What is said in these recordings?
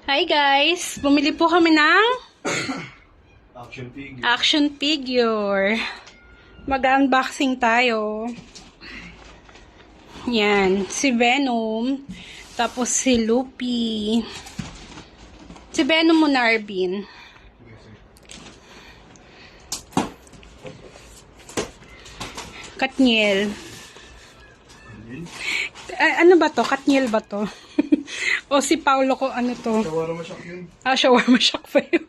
Hi guys! Bumili po kami ng action figure. Mag-unboxing tayo. Yan. Si Venom. Tapos si Luffy. Si Venom mo, Narvin. Katniel. Ano ba to? Katniel ba to? O si Paulo ko, ano to? Shawarma shock yun. Shawarma shock pa yun.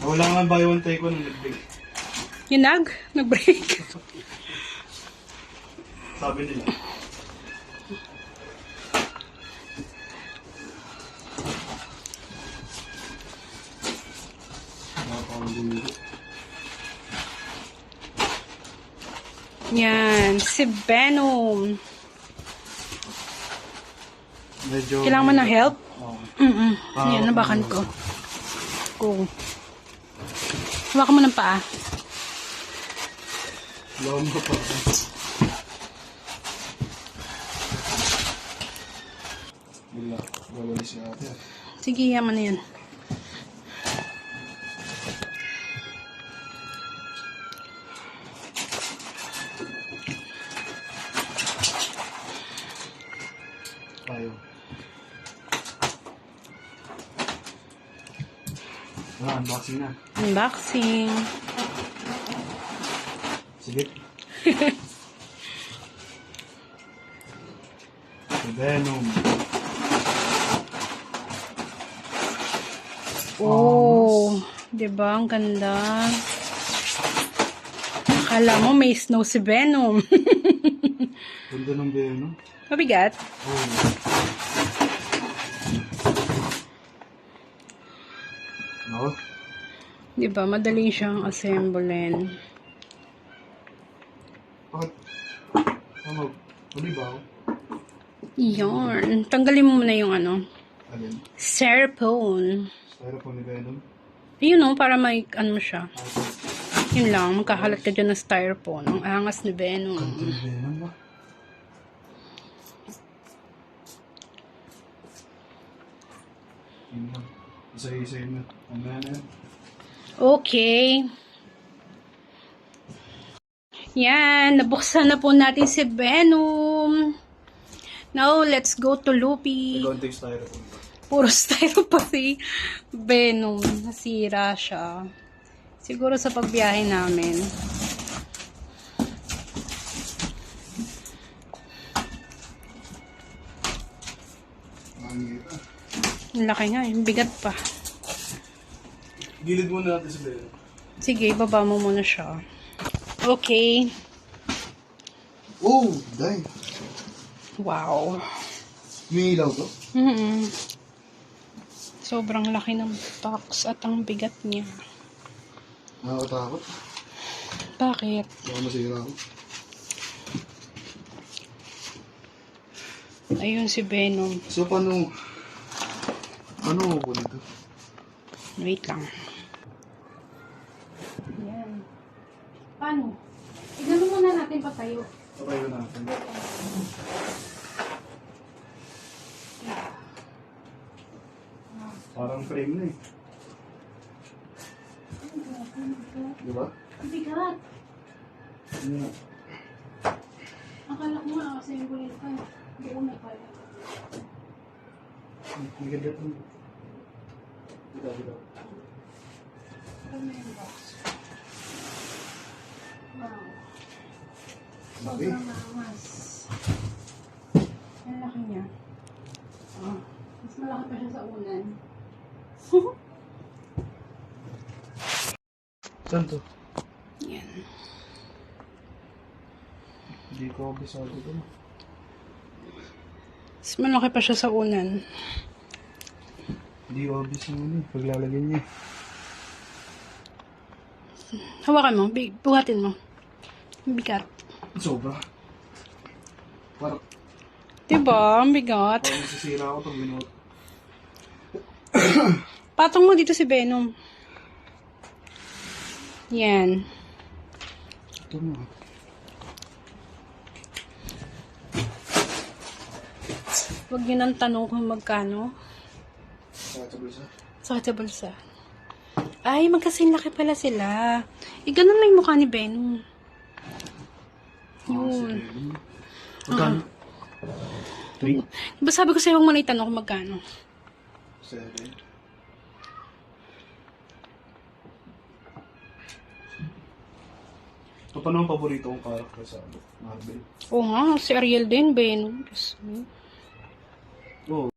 Wala nga buy one take one nag-break. Yung nag-break. Sabi nila. Yan, si Venom. Medyo Kailangan mo ng help? Oo. Yan, nabakan ko. Go. Hawakan mo ng paa. Lawan mo pa. Wala. Wala si ate. Sige, yaman na yan. Tayo. Unboxing na. Unboxing. Sige. Si Venom. Oh, diba? Ang ganda. Akala mo may snow si Venom. Ganda ng Venom. Mabigat. Oh. No? Diba? Madali siyang assemblein. Bakit? Ano? Ano ba? Yan. Tanggalin mo muna yung ano. Alin? Styrofoam. Styrofoam ni Venom? Yun o, para may ano siya. Yun lang, magkakalat ka dyan ng styrofoam. Ang angas ni Venom. Ganda ni Venom ba? Yun lang. Isa-isa yun na. Ang na yan. Okay. Yan, nabuksan na po natin si Venom. Now, let's go to Luffy. Nag-contact styrofoam pa. Puro styro pa si Venom. Nasira siya. Siguro sa pagbiyahe namin. Ang laki nga, yung bigat pa. Gilid muna natin si Venom. Sige, baba mo muna siya. Okay. Oh! Dahil. Wow. May ilaw to? Sobrang laki ng box at ang bigat niya. Nakakatakot. Bakit? Baka masira ako. Ayun si Venom. So, paano? Ano ko dito? Wait lang. Yan. Paano? Igano muna natin patayo. Patayo natin. Parang frame na eh. Diba? Bigat. Yeah. Akala ko nga kasi yung gulit ka. Hindi ko may pala. Ang ganda ito. Dito. Ano yung box? Wow. Laki. Sobrang angas. Ang laki niya. Oh. Mas malaki pa siya sa unan. Saan to? Yan. Hindi ko abisado ito. Mas malaki pa siya sa unan. Hindi ko abis yung paglalagyan niya. Hawakan mo. Buhatin mo. Bigat. Sobra. Parang Diba? Ang bigat. masisira ako pag binuot. Patong mo dito si Venom. Yan. Ito mo. Huwag nyo nang tanong kung magkano. Sa bulsa. Sakit sa bulsa. Ay, magkasing laki pala sila. Ganun na yung mukha ni Venom. Yun. Magkano? 3? Diba sabi ko sa'yo, huwag mo na itanong kung magkano. 7. Ito pa naman paborito kong character sa Marvel. Oo nga, si Ariel din, Venom. Yes. Oo.